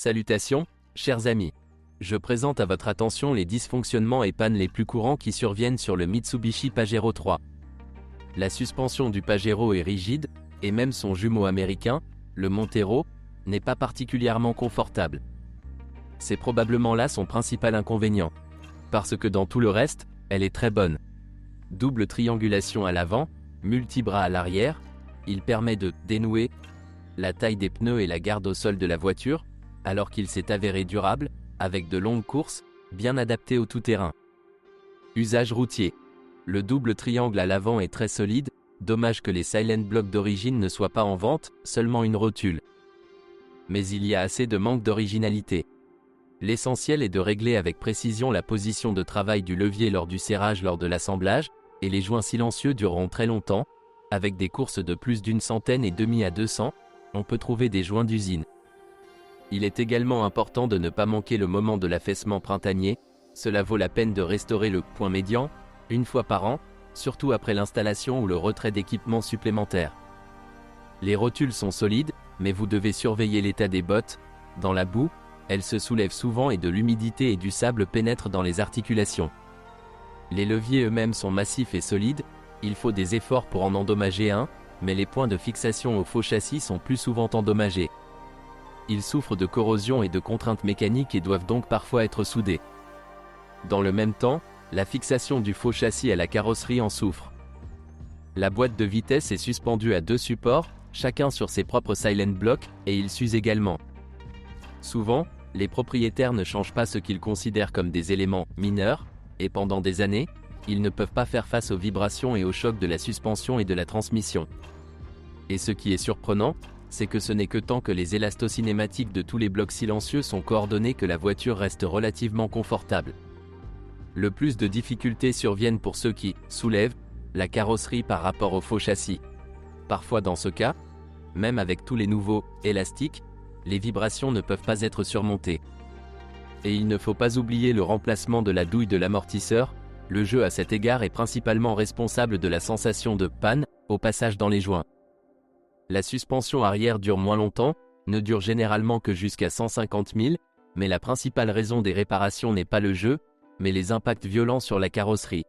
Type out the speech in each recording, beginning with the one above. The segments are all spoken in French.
Salutations, chers amis. Je présente à votre attention les dysfonctionnements et pannes les plus courants qui surviennent sur le Mitsubishi Pajero 3. La suspension du Pajero est rigide, et même son jumeau américain, le Montero, n'est pas particulièrement confortable. C'est probablement là son principal inconvénient. Parce que dans tout le reste, elle est très bonne. Double triangulation à l'avant, multibras à l'arrière, il permet de dénouer la taille des pneus et la garde au sol de la voiture, alors qu'il s'est avéré durable, avec de longues courses, bien adapté au tout-terrain. Usage routier. Le double triangle à l'avant est très solide, dommage que les Silent Block d'origine ne soient pas en vente, seulement une rotule. Mais il y a assez de manque d'originalité. L'essentiel est de régler avec précision la position de travail du levier lors du serrage lors de l'assemblage, et les joints silencieux dureront très longtemps, avec des courses de plus d'une centaine et demi à 200, on peut trouver des joints d'usine. Il est également important de ne pas manquer le moment de l'affaissement printanier, cela vaut la peine de restaurer le point médian, une fois par an, surtout après l'installation ou le retrait d'équipements supplémentaires. Les rotules sont solides, mais vous devez surveiller l'état des bottes. Dans la boue, elles se soulèvent souvent et de l'humidité et du sable pénètrent dans les articulations. Les leviers eux-mêmes sont massifs et solides, il faut des efforts pour en endommager un, mais les points de fixation au faux châssis sont plus souvent endommagés. Ils souffrent de corrosion et de contraintes mécaniques et doivent donc parfois être soudés. Dans le même temps, la fixation du faux châssis à la carrosserie en souffre. La boîte de vitesse est suspendue à deux supports, chacun sur ses propres Silent Block, et ils s'usent également. Souvent, les propriétaires ne changent pas ce qu'ils considèrent comme des éléments mineurs, et pendant des années, ils ne peuvent pas faire face aux vibrations et aux chocs de la suspension et de la transmission. Et ce qui est surprenant, c'est que ce n'est que tant que les élastocinématiques de tous les blocs silencieux sont coordonnés que la voiture reste relativement confortable. Le plus de difficultés surviennent pour ceux qui soulèvent la carrosserie par rapport au faux châssis. Parfois dans ce cas, même avec tous les nouveaux élastiques, les vibrations ne peuvent pas être surmontées. Et il ne faut pas oublier le remplacement de la douille de l'amortisseur, le jeu à cet égard est principalement responsable de la sensation de panne au passage dans les joints. La suspension arrière dure moins longtemps, ne dure généralement que jusqu'à 150 000, mais la principale raison des réparations n'est pas le jeu, mais les impacts violents sur la carrosserie.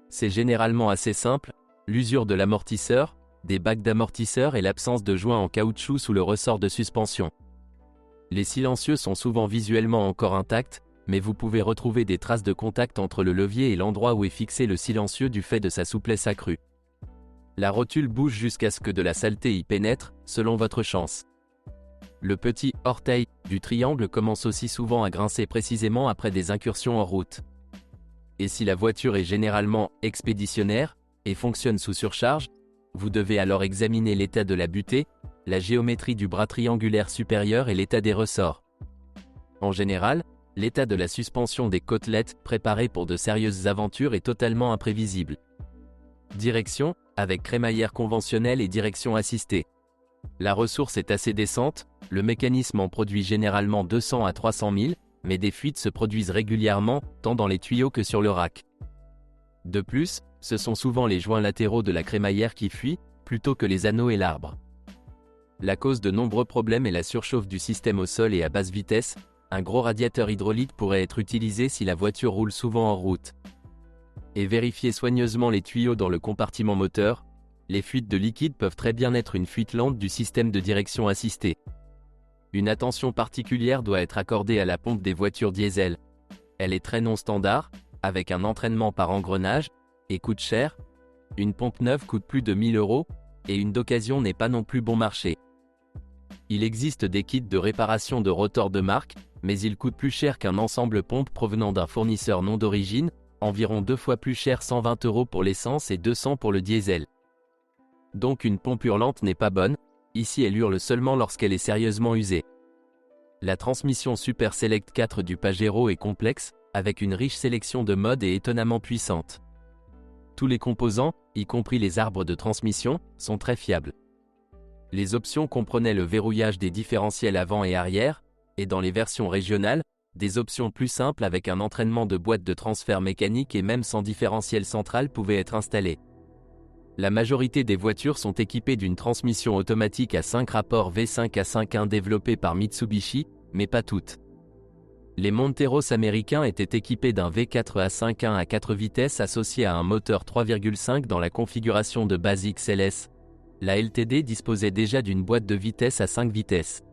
C'est généralement assez simple, l'usure de l'amortisseur, des bacs d'amortisseur et l'absence de joints en caoutchouc sous le ressort de suspension. Les silencieux sont souvent visuellement encore intacts, mais vous pouvez retrouver des traces de contact entre le levier et l'endroit où est fixé le silencieux du fait de sa souplesse accrue. La rotule bouge jusqu'à ce que de la saleté y pénètre, selon votre chance. Le petit orteil du triangle commence aussi souvent à grincer précisément après des incursions en route. Et si la voiture est généralement expéditionnaire et fonctionne sous surcharge, vous devez alors examiner l'état de la butée, la géométrie du bras triangulaire supérieur et l'état des ressorts. En général, l'état de la suspension des côtelettes préparées pour de sérieuses aventures est totalement imprévisible. Direction, avec crémaillère conventionnelle et direction assistée. La ressource est assez décente, le mécanisme en produit généralement 200 à 300 000, mais des fuites se produisent régulièrement, tant dans les tuyaux que sur le rack. De plus, ce sont souvent les joints latéraux de la crémaillère qui fuient, plutôt que les anneaux et l'arbre. La cause de nombreux problèmes est la surchauffe du système au sol et à basse vitesse. Un gros radiateur hydraulique pourrait être utilisé si la voiture roule souvent en route. Et vérifiez soigneusement les tuyaux dans le compartiment moteur. Les fuites de liquide peuvent très bien être une fuite lente du système de direction assistée. Une attention particulière doit être accordée à la pompe des voitures diesel. Elle est très non standard, avec un entraînement par engrenage, et coûte cher. Une pompe neuve coûte plus de 1000 €, et une d'occasion n'est pas non plus bon marché. Il existe des kits de réparation de rotors de marque, mais ils coûtent plus cher qu'un ensemble pompe provenant d'un fournisseur non d'origine, environ 2 fois plus cher, 120 € pour l'essence et 200 pour le diesel. Donc une pompe hurlante n'est pas bonne, ici elle hurle seulement lorsqu'elle est sérieusement usée. La transmission Super Select 4 du Pajero est complexe, avec une riche sélection de modes et étonnamment puissante. Tous les composants, y compris les arbres de transmission, sont très fiables. Les options comprenaient le verrouillage des différentiels avant et arrière, et dans les versions régionales, des options plus simples avec un entraînement de boîte de transfert mécanique et même sans différentiel central pouvaient être installées. La majorité des voitures sont équipées d'une transmission automatique à 5 rapports V5 à 5.1 développée par Mitsubishi, mais pas toutes. Les Monteros américains étaient équipés d'un V4A51 à 4 vitesses associé à un moteur 3,5 dans la configuration de base XLS. La LTD disposait déjà d'une boîte de vitesses à 5 vitesses.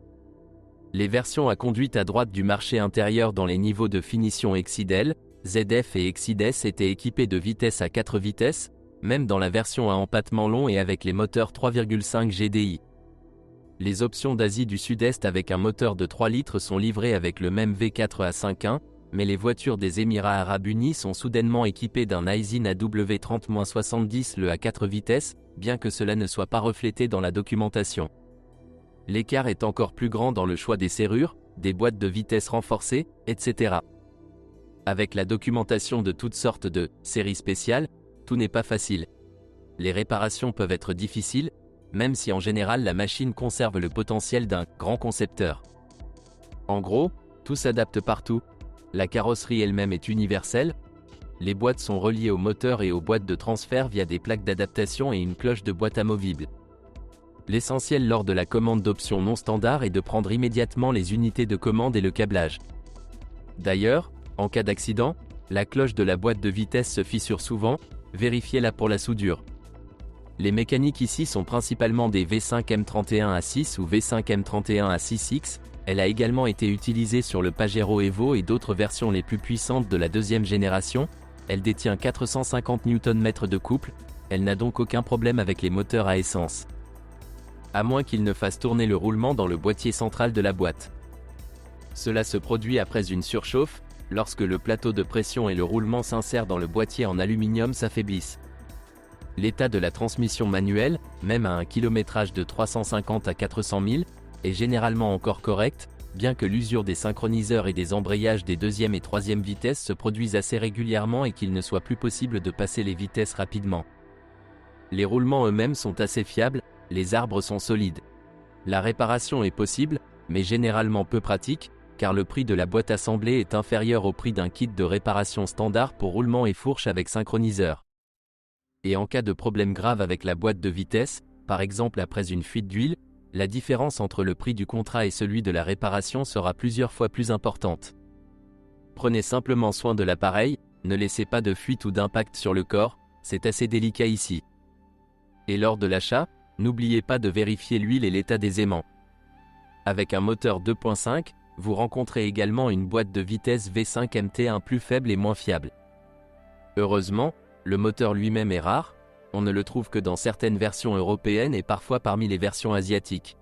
Les versions à conduite à droite du marché intérieur dans les niveaux de finition Exidel, ZF et Exides étaient équipés de vitesses à 4 vitesses, même dans la version à empattement long et avec les moteurs 3,5 GDI. Les options d'Asie du Sud-Est avec un moteur de 3 litres sont livrées avec le même V4A51, mais les voitures des Émirats Arabes Unis sont soudainement équipées d'un Aisin AW30-70 le à 4 vitesses, bien que cela ne soit pas reflété dans la documentation. L'écart est encore plus grand dans le choix des serrures, des boîtes de vitesse renforcées, etc. Avec la documentation de toutes sortes de séries spéciales, tout n'est pas facile. Les réparations peuvent être difficiles, même si en général la machine conserve le potentiel d'un grand concepteur. En gros, tout s'adapte partout. La carrosserie elle-même est universelle. Les boîtes sont reliées au moteur et aux boîtes de transfert via des plaques d'adaptation et une cloche de boîte amovible. L'essentiel lors de la commande d'options non standard est de prendre immédiatement les unités de commande et le câblage. D'ailleurs, en cas d'accident, la cloche de la boîte de vitesse se fissure souvent, vérifiez-la pour la soudure. Les mécaniques ici sont principalement des V5 M31 A6 ou V5 M31 A6X, elle a également été utilisée sur le Pajero Evo et d'autres versions les plus puissantes de la deuxième génération, elle détient 450 Nm de couple, elle n'a donc aucun problème avec les moteurs à essence. À moins qu'il ne fasse tourner le roulement dans le boîtier central de la boîte. Cela se produit après une surchauffe, lorsque le plateau de pression et le roulement s'insèrent dans le boîtier en aluminium s'affaiblissent. L'état de la transmission manuelle, même à un kilométrage de 350 à 400 000, est généralement encore correct, bien que l'usure des synchroniseurs et des embrayages des deuxième et troisième vitesses se produisent assez régulièrement et qu'il ne soit plus possible de passer les vitesses rapidement. Les roulements eux-mêmes sont assez fiables, les arbres sont solides. La réparation est possible, mais généralement peu pratique, car le prix de la boîte assemblée est inférieur au prix d'un kit de réparation standard pour roulement et fourche avec synchroniseur. Et en cas de problème grave avec la boîte de vitesse, par exemple après une fuite d'huile, la différence entre le prix du contrat et celui de la réparation sera plusieurs fois plus importante. Prenez simplement soin de l'appareil, ne laissez pas de fuite ou d'impact sur le corps, c'est assez délicat ici. Et lors de l'achat, n'oubliez pas de vérifier l'huile et l'état des aimants. Avec un moteur 2.5, vous rencontrez également une boîte de vitesse V5 MT1 plus faible et moins fiable. Heureusement, le moteur lui-même est rare, on ne le trouve que dans certaines versions européennes et parfois parmi les versions asiatiques.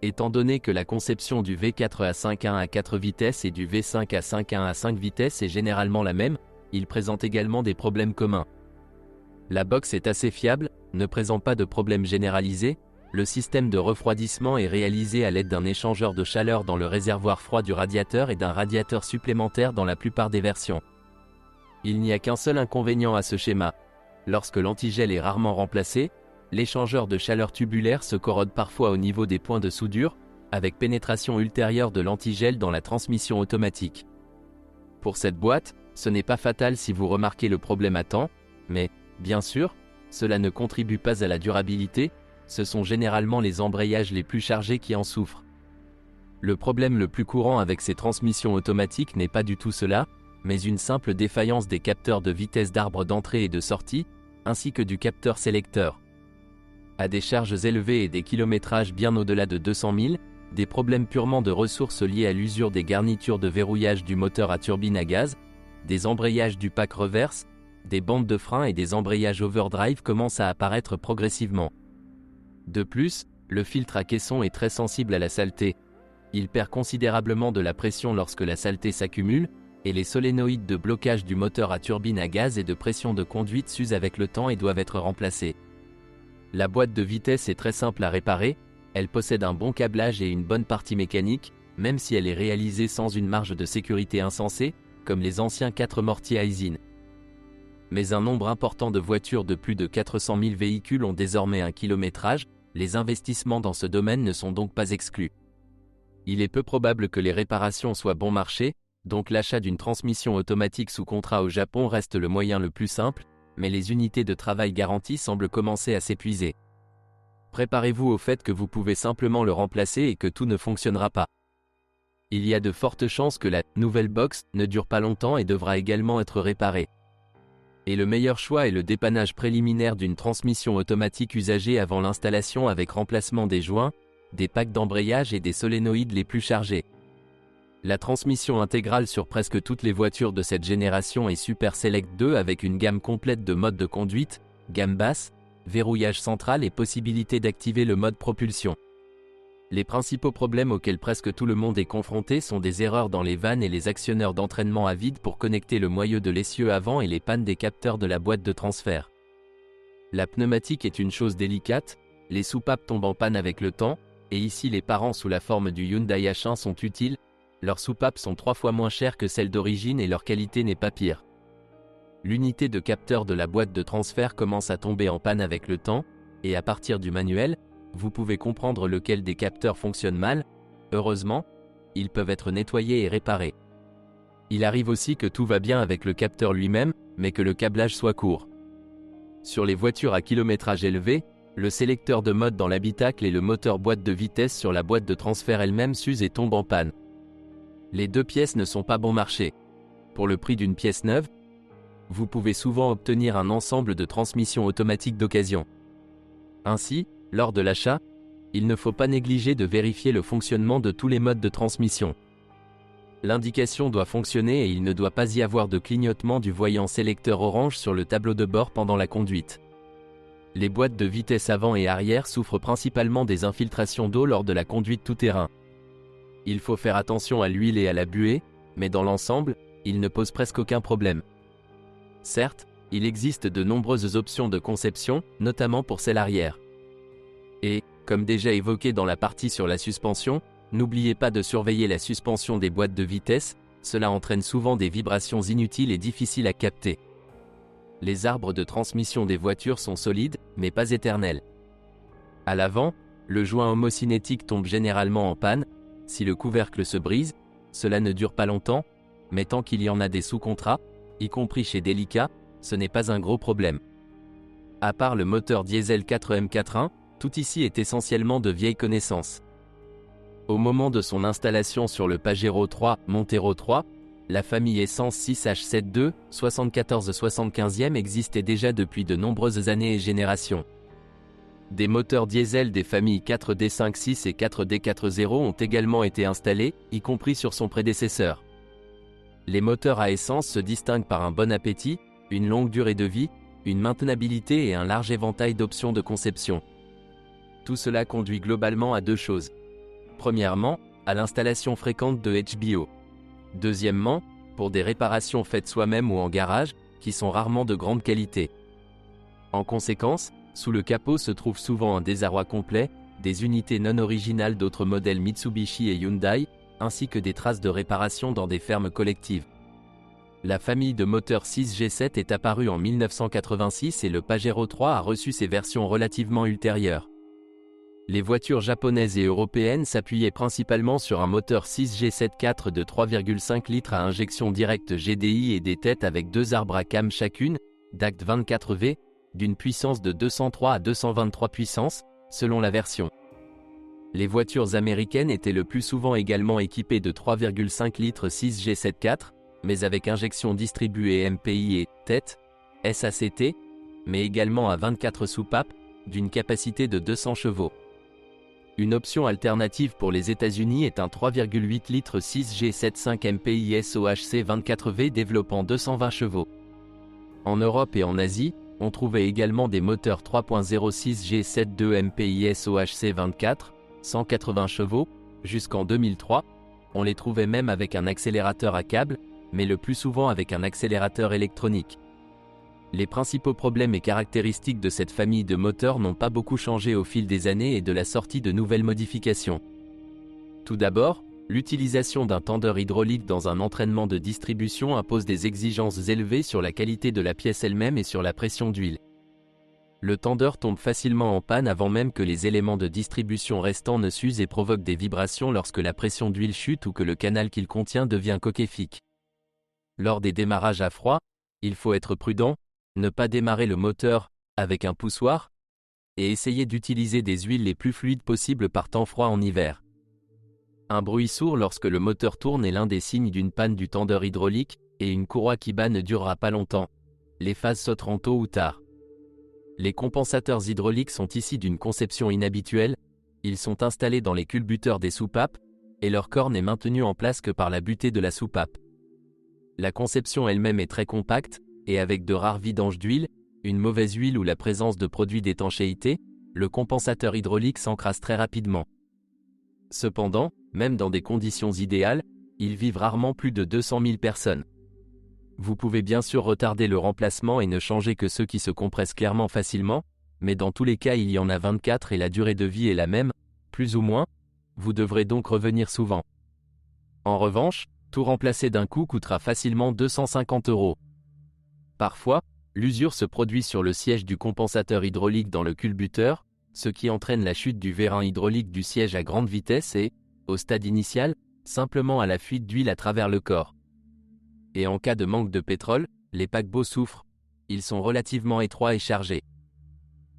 Étant donné que la conception du V4A51 à 4 vitesses et du V5A51 à 5 vitesses est généralement la même, il présente également des problèmes communs. La box est assez fiable, ne présente pas de problème généralisé, le système de refroidissement est réalisé à l'aide d'un échangeur de chaleur dans le réservoir froid du radiateur et d'un radiateur supplémentaire dans la plupart des versions. Il n'y a qu'un seul inconvénient à ce schéma. Lorsque l'antigel est rarement remplacé, l'échangeur de chaleur tubulaire se corrode parfois au niveau des points de soudure, avec pénétration ultérieure de l'antigel dans la transmission automatique. Pour cette boîte, ce n'est pas fatal si vous remarquez le problème à temps, mais, bien sûr, cela ne contribue pas à la durabilité, ce sont généralement les embrayages les plus chargés qui en souffrent. Le problème le plus courant avec ces transmissions automatiques n'est pas du tout cela, mais une simple défaillance des capteurs de vitesse d'arbre d'entrée et de sortie, ainsi que du capteur sélecteur. À des charges élevées et des kilométrages bien au-delà de 200 000, des problèmes purement de ressources liés à l'usure des garnitures de verrouillage du moteur à turbine à gaz, des embrayages du pack reverse, des bandes de frein et des embrayages overdrive commencent à apparaître progressivement. De plus, le filtre à caisson est très sensible à la saleté. Il perd considérablement de la pression lorsque la saleté s'accumule, et les solénoïdes de blocage du moteur à turbine à gaz et de pression de conduite s'usent avec le temps et doivent être remplacés. La boîte de vitesse est très simple à réparer, elle possède un bon câblage et une bonne partie mécanique, même si elle est réalisée sans une marge de sécurité insensée, comme les anciens 4 mortiers Aisin. Mais un nombre important de voitures de plus de 400 000 véhicules ont désormais un kilométrage, les investissements dans ce domaine ne sont donc pas exclus. Il est peu probable que les réparations soient bon marché, donc l'achat d'une transmission automatique sous contrat au Japon reste le moyen le plus simple, mais les unités de travail garanties semblent commencer à s'épuiser. Préparez-vous au fait que vous pouvez simplement le remplacer et que tout ne fonctionnera pas. il y a de fortes chances que la nouvelle box ne dure pas longtemps et devra également être réparée. Et le meilleur choix est le dépannage préliminaire d'une transmission automatique usagée avant l'installation avec remplacement des joints, des packs d'embrayage et des solénoïdes les plus chargés. La transmission intégrale sur presque toutes les voitures de cette génération est Super Select 2 avec une gamme complète de modes de conduite, gamme basse, verrouillage central et possibilité d'activer le mode propulsion. Les principaux problèmes auxquels presque tout le monde est confronté sont des erreurs dans les vannes et les actionneurs d'entraînement à vide pour connecter le moyeu de l'essieu avant et les pannes des capteurs de la boîte de transfert. La pneumatique est une chose délicate, les soupapes tombent en panne avec le temps, et ici les parents sous la forme du Hyundai H1 sont utiles, leurs soupapes sont 3 fois moins chères que celles d'origine et leur qualité n'est pas pire. L'unité de capteur de la boîte de transfert commence à tomber en panne avec le temps, et à partir du manuel, vous pouvez comprendre lequel des capteurs fonctionne mal. Heureusement, ils peuvent être nettoyés et réparés. Il arrive aussi que tout va bien avec le capteur lui-même, mais que le câblage soit court. Sur les voitures à kilométrage élevé, le sélecteur de mode dans l'habitacle et le moteur boîte de vitesse sur la boîte de transfert elle-même s'usent et tombent en panne. Les deux pièces ne sont pas bon marché. Pour le prix d'une pièce neuve, vous pouvez souvent obtenir un ensemble de transmissions automatiques d'occasion. Ainsi, lors de l'achat, il ne faut pas négliger de vérifier le fonctionnement de tous les modes de transmission. L'indication doit fonctionner et il ne doit pas y avoir de clignotement du voyant sélecteur orange sur le tableau de bord pendant la conduite. Les boîtes de vitesse avant et arrière souffrent principalement des infiltrations d'eau lors de la conduite tout-terrain. Il faut faire attention à l'huile et à la buée, mais dans l'ensemble, il ne pose presque aucun problème. Certes, il existe de nombreuses options de conception, notamment pour celle arrière. Et, comme déjà évoqué dans la partie sur la suspension, n'oubliez pas de surveiller la suspension des boîtes de vitesse, cela entraîne souvent des vibrations inutiles et difficiles à capter. Les arbres de transmission des voitures sont solides, mais pas éternels. À l'avant, le joint homocinétique tombe généralement en panne. Si le couvercle se brise, cela ne dure pas longtemps, mais tant qu'il y en a des sous-contrats, y compris chez Delica, ce n'est pas un gros problème. À part le moteur diesel 4M41, tout ici est essentiellement de vieille connaissance. Au moment de son installation sur le Pajero 3, Montero 3, la famille Essence 6H72, 74-75e existait déjà depuis de nombreuses années et générations. Des moteurs diesel des familles 4D56 et 4D40 ont également été installés, y compris sur son prédécesseur. Les moteurs à essence se distinguent par un bon appétit, une longue durée de vie, une maintenabilité et un large éventail d'options de conception. Tout cela conduit globalement à deux choses. Premièrement, à l'installation fréquente de HBO. Deuxièmement, pour des réparations faites soi-même ou en garage, qui sont rarement de grande qualité. En conséquence, sous le capot se trouve souvent un désarroi complet, des unités non originales d'autres modèles Mitsubishi et Hyundai, ainsi que des traces de réparation dans des fermes collectives. La famille de moteurs 6G7 est apparue en 1986 et le Pajero 3 a reçu ses versions relativement ultérieures. Les voitures japonaises et européennes s'appuyaient principalement sur un moteur 6G7 de 3,5 litres à injection directe GDI et des têtes avec deux arbres à cam chacune, d'ACT 24V, d'une puissance de 203 à 223 puissances, selon la version. Les voitures américaines étaient le plus souvent également équipées de 3,5 litres 6G7, mais avec injection distribuée MPI et tête, SACT, mais également à 24 soupapes, d'une capacité de 200 chevaux. Une option alternative pour les États-Unis est un 3,8 litres 6G75 MPI SOHC 24V développant 220 chevaux. En Europe et en Asie, on trouvait également des moteurs 3.06 G72 MPI SOHC 24, 180 chevaux, jusqu'en 2003, on les trouvait même avec un accélérateur à câble, mais le plus souvent avec un accélérateur électronique. Les principaux problèmes et caractéristiques de cette famille de moteurs n'ont pas beaucoup changé au fil des années et de la sortie de nouvelles modifications. Tout d'abord, l'utilisation d'un tendeur hydraulique dans un entraînement de distribution impose des exigences élevées sur la qualité de la pièce elle-même et sur la pression d'huile. Le tendeur tombe facilement en panne avant même que les éléments de distribution restants ne s'usent et provoquent des vibrations lorsque la pression d'huile chute ou que le canal qu'il contient devient coquéfique. Lors des démarrages à froid, il faut être prudent, ne pas démarrer le moteur avec un poussoir et essayer d'utiliser des huiles les plus fluides possibles par temps froid en hiver. Un bruit sourd lorsque le moteur tourne est l'un des signes d'une panne du tendeur hydraulique, et une courroie qui bat ne durera pas longtemps. Les phases sauteront tôt ou tard. Les compensateurs hydrauliques sont ici d'une conception inhabituelle. Ils sont installés dans les culbuteurs des soupapes, et leur corps n'est maintenu en place que par la butée de la soupape. La conception elle-même est très compacte, et avec de rares vidanges d'huile, une mauvaise huile ou la présence de produits d'étanchéité, le compensateur hydraulique s'encrasse très rapidement. Cependant, même dans des conditions idéales, ils vivent rarement plus de 200 000 personnes. Vous pouvez bien sûr retarder le remplacement et ne changer que ceux qui se compressent clairement facilement, mais dans tous les cas il y en a 24 et la durée de vie est la même, plus ou moins, vous devrez donc revenir souvent. En revanche, tout remplacer d'un coup coûtera facilement 250 €. Parfois, l'usure se produit sur le siège du compensateur hydraulique dans le culbuteur, ce qui entraîne la chute du vérin hydraulique du siège à grande vitesse et, au stade initial, simplement à la fuite d'huile à travers le corps. Et en cas de manque de pétrole, les paquebots souffrent. Ils sont relativement étroits et chargés.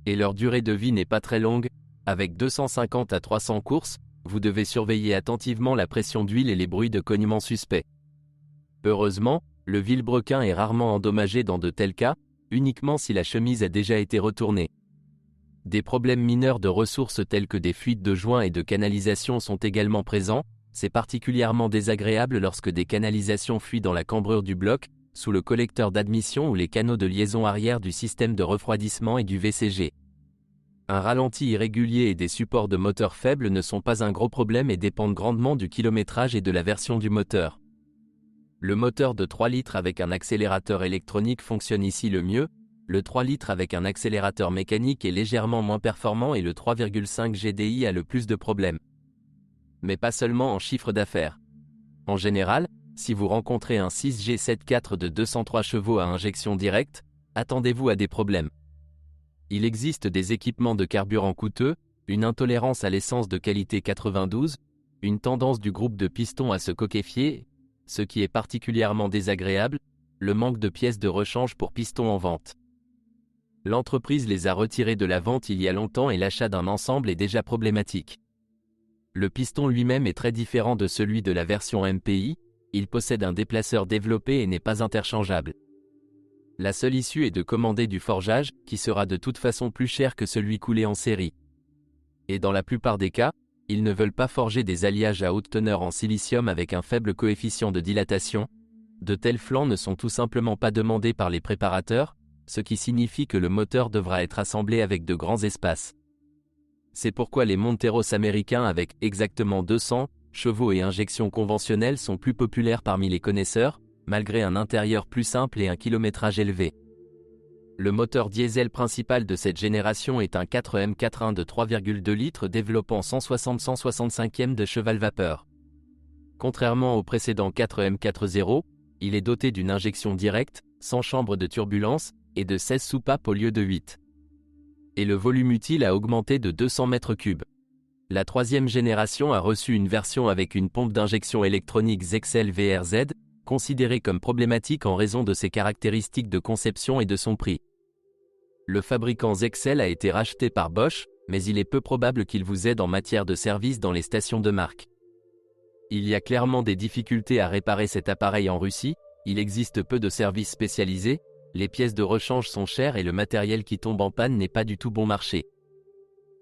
Et leur durée de vie n'est pas très longue. Avec 250 à 300 courses, vous devez surveiller attentivement la pression d'huile et les bruits de cognement suspects. Heureusement, le vilebrequin est rarement endommagé dans de tels cas, uniquement si la chemise a déjà été retournée. Des problèmes mineurs de ressources tels que des fuites de joints et de canalisation sont également présents. C'est particulièrement désagréable lorsque des canalisations fuient dans la cambrure du bloc, sous le collecteur d'admission ou les canaux de liaison arrière du système de refroidissement et du VCG. Un ralenti irrégulier et des supports de moteur faibles ne sont pas un gros problème et dépendent grandement du kilométrage et de la version du moteur. Le moteur de 3 litres avec un accélérateur électronique fonctionne ici le mieux, le 3 litres avec un accélérateur mécanique est légèrement moins performant et le 3,5 GDI a le plus de problèmes. Mais pas seulement en chiffre d'affaires. En général, si vous rencontrez un 6G74 de 203 chevaux à injection directe, attendez-vous à des problèmes. Il existe des équipements de carburant coûteux, une intolérance à l'essence de qualité 92, une tendance du groupe de pistons à se coquéfier, ce qui est particulièrement désagréable, le manque de pièces de rechange pour pistons en vente. L'entreprise les a retirés de la vente il y a longtemps et l'achat d'un ensemble est déjà problématique. Le piston lui-même est très différent de celui de la version MPI, il possède un déplaceur développé et n'est pas interchangeable. La seule issue est de commander du forgeage, qui sera de toute façon plus cher que celui coulé en série. Et dans la plupart des cas, ils ne veulent pas forger des alliages à haute teneur en silicium avec un faible coefficient de dilatation. De tels flancs ne sont tout simplement pas demandés par les préparateurs, ce qui signifie que le moteur devra être assemblé avec de grands espaces. C'est pourquoi les Monteros américains avec exactement 200 chevaux et injection conventionnelle sont plus populaires parmi les connaisseurs, malgré un intérieur plus simple et un kilométrage élevé. Le moteur diesel principal de cette génération est un 4M41 de 3,2 litres développant 160-165e de cheval-vapeur. Contrairement au précédent 4M40, il est doté d'une injection directe, sans chambre de turbulence, et de 16 soupapes au lieu de 8. Et le volume utile a augmenté de 200 m3. La troisième génération a reçu une version avec une pompe d'injection électronique Zexcel VRZ, considérée comme problématique en raison de ses caractéristiques de conception et de son prix. Le fabricant Zexcel a été racheté par Bosch, mais il est peu probable qu'il vous aide en matière de service dans les stations de marque. Il y a clairement des difficultés à réparer cet appareil en Russie, il existe peu de services spécialisés, les pièces de rechange sont chères et le matériel qui tombe en panne n'est pas du tout bon marché.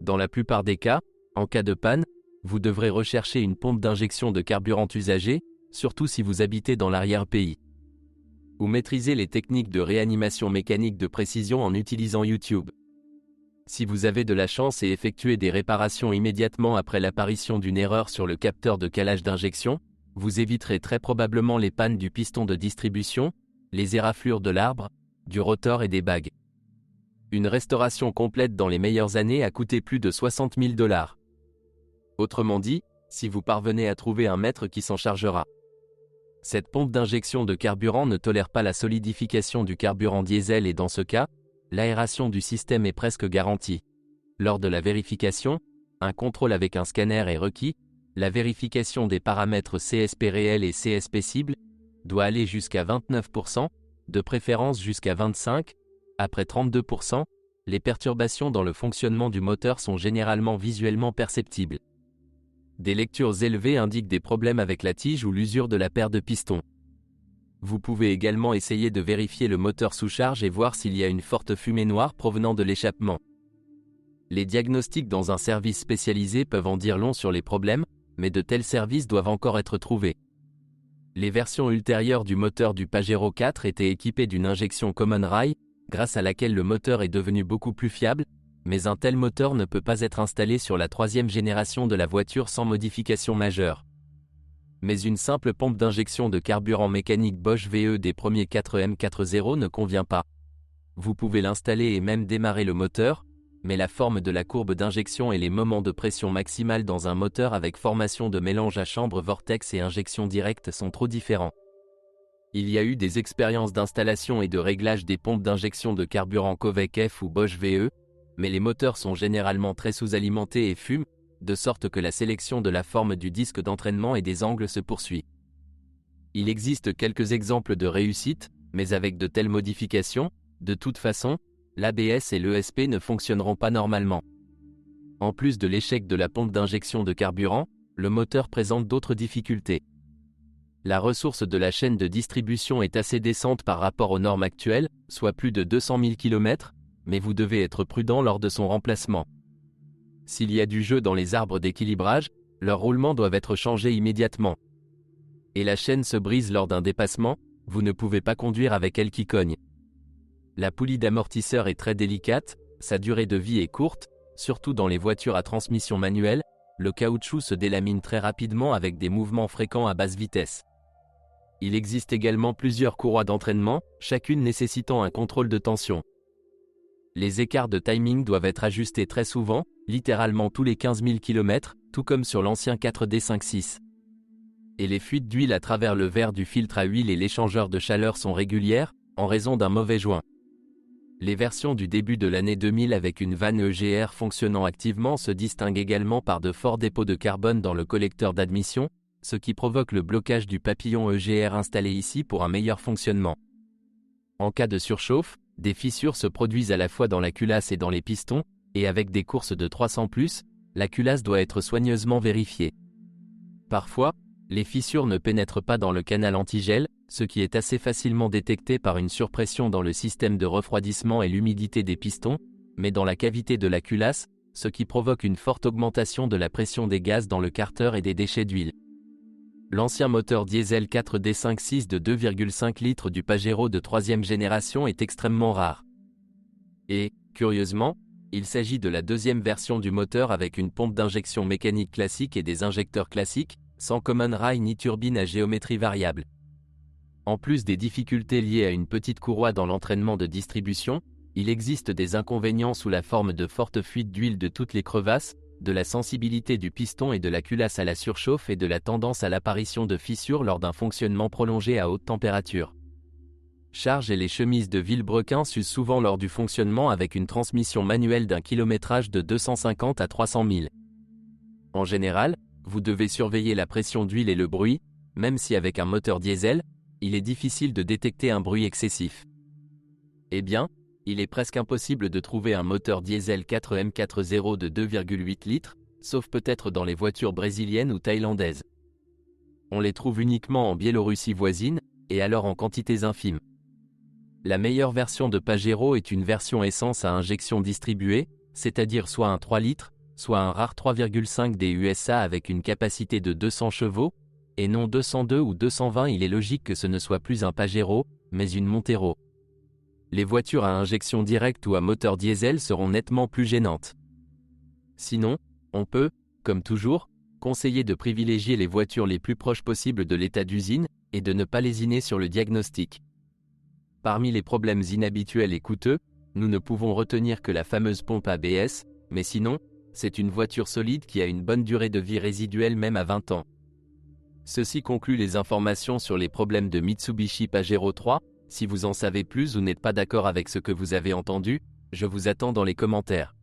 Dans la plupart des cas, en cas de panne, vous devrez rechercher une pompe d'injection de carburant usagée, surtout si vous habitez dans l'arrière-pays. Ou maîtrisez les techniques de réanimation mécanique de précision en utilisant YouTube. Si vous avez de la chance et effectuez des réparations immédiatement après l'apparition d'une erreur sur le capteur de calage d'injection, vous éviterez très probablement les pannes du piston de distribution, les éraflures de l'arbre, du rotor et des bagues. Une restauration complète dans les meilleures années a coûté plus de 60 000 $. Autrement dit, si vous parvenez à trouver un maître qui s'en chargera. Cette pompe d'injection de carburant ne tolère pas la solidification du carburant diesel et dans ce cas, l'aération du système est presque garantie. Lors de la vérification, un contrôle avec un scanner est requis, la vérification des paramètres CSP réels et CSP cible doit aller jusqu'à 29%, de préférence jusqu'à 25%, après 32%, les perturbations dans le fonctionnement du moteur sont généralement visuellement perceptibles. Des lectures élevées indiquent des problèmes avec la tige ou l'usure de la paire de pistons. Vous pouvez également essayer de vérifier le moteur sous charge et voir s'il y a une forte fumée noire provenant de l'échappement. Les diagnostics dans un service spécialisé peuvent en dire long sur les problèmes, mais de tels services doivent encore être trouvés. Les versions ultérieures du moteur du Pajero 4 étaient équipées d'une injection Common Rail, grâce à laquelle le moteur est devenu beaucoup plus fiable, mais un tel moteur ne peut pas être installé sur la troisième génération de la voiture sans modification majeure. Mais une simple pompe d'injection de carburant mécanique Bosch VE des premiers 4M40 ne convient pas. Vous pouvez l'installer et même démarrer le moteur, mais la forme de la courbe d'injection et les moments de pression maximale dans un moteur avec formation de mélange à chambre vortex et injection directe sont trop différents. Il y a eu des expériences d'installation et de réglage des pompes d'injection de carburant Covec F ou Bosch VE, mais les moteurs sont généralement très sous-alimentés et fument, de sorte que la sélection de la forme du disque d'entraînement et des angles se poursuit. Il existe quelques exemples de réussite, mais avec de telles modifications, de toute façon, l'ABS et l'ESP ne fonctionneront pas normalement. En plus de l'échec de la pompe d'injection de carburant, le moteur présente d'autres difficultés. La ressource de la chaîne de distribution est assez décente par rapport aux normes actuelles, soit plus de 200 000 km, mais vous devez être prudent lors de son remplacement. S'il y a du jeu dans les arbres d'équilibrage, leurs roulements doivent être changés immédiatement. Et la chaîne se brise lors d'un dépassement, vous ne pouvez pas conduire avec elle qui cogne. La poulie d'amortisseur est très délicate, sa durée de vie est courte, surtout dans les voitures à transmission manuelle, le caoutchouc se délamine très rapidement avec des mouvements fréquents à basse vitesse. Il existe également plusieurs courroies d'entraînement, chacune nécessitant un contrôle de tension. Les écarts de timing doivent être ajustés très souvent, littéralement tous les 15 000 km, tout comme sur l'ancien 4D56. Et les fuites d'huile à travers le verre du filtre à huile et l'échangeur de chaleur sont régulières, en raison d'un mauvais joint. Les versions du début de l'année 2000 avec une vanne EGR fonctionnant activement se distinguent également par de forts dépôts de carbone dans le collecteur d'admission, ce qui provoque le blocage du papillon EGR installé ici pour un meilleur fonctionnement. En cas de surchauffe, des fissures se produisent à la fois dans la culasse et dans les pistons, et avec des courses de 300+, la culasse doit être soigneusement vérifiée. Parfois, les fissures ne pénètrent pas dans le canal antigel, ce qui est assez facilement détecté par une surpression dans le système de refroidissement et l'humidité des pistons, mais dans la cavité de la culasse, ce qui provoque une forte augmentation de la pression des gaz dans le carter et des déchets d'huile. L'ancien moteur diesel 4D56 de 2,5 litres du Pajero de 3e génération est extrêmement rare. Et, curieusement, il s'agit de la deuxième version du moteur avec une pompe d'injection mécanique classique et des injecteurs classiques, sans common rail ni turbine à géométrie variable. En plus des difficultés liées à une petite courroie dans l'entraînement de distribution, il existe des inconvénients sous la forme de fortes fuites d'huile de toutes les crevasses, de la sensibilité du piston et de la culasse à la surchauffe et de la tendance à l'apparition de fissures lors d'un fonctionnement prolongé à haute température. Charge et les chemises de Villebrequin s'usent souvent lors du fonctionnement avec une transmission manuelle d'un kilométrage de 250 à 300 000. En général, vous devez surveiller la pression d'huile et le bruit, même si avec un moteur diesel, il est difficile de détecter un bruit excessif. Eh bien, il est presque impossible de trouver un moteur diesel 4M40 de 2,8 litres, sauf peut-être dans les voitures brésiliennes ou thaïlandaises. On les trouve uniquement en Biélorussie voisine, et alors en quantités infimes. La meilleure version de Pajero est une version essence à injection distribuée, c'est-à-dire soit un 3 litres, soit un rare 3,5 des USA avec une capacité de 200 chevaux, et non 202 ou 220. Il est logique que ce ne soit plus un Pajero, mais une Montero. Les voitures à injection directe ou à moteur diesel seront nettement plus gênantes. Sinon, on peut, comme toujours, conseiller de privilégier les voitures les plus proches possibles de l'état d'usine, et de ne pas lésiner sur le diagnostic. Parmi les problèmes inhabituels et coûteux, nous ne pouvons retenir que la fameuse pompe ABS, mais sinon, c'est une voiture solide qui a une bonne durée de vie résiduelle même à 20 ans. Ceci conclut les informations sur les problèmes de Mitsubishi Pajero 3. Si vous en savez plus ou n'êtes pas d'accord avec ce que vous avez entendu, je vous attends dans les commentaires.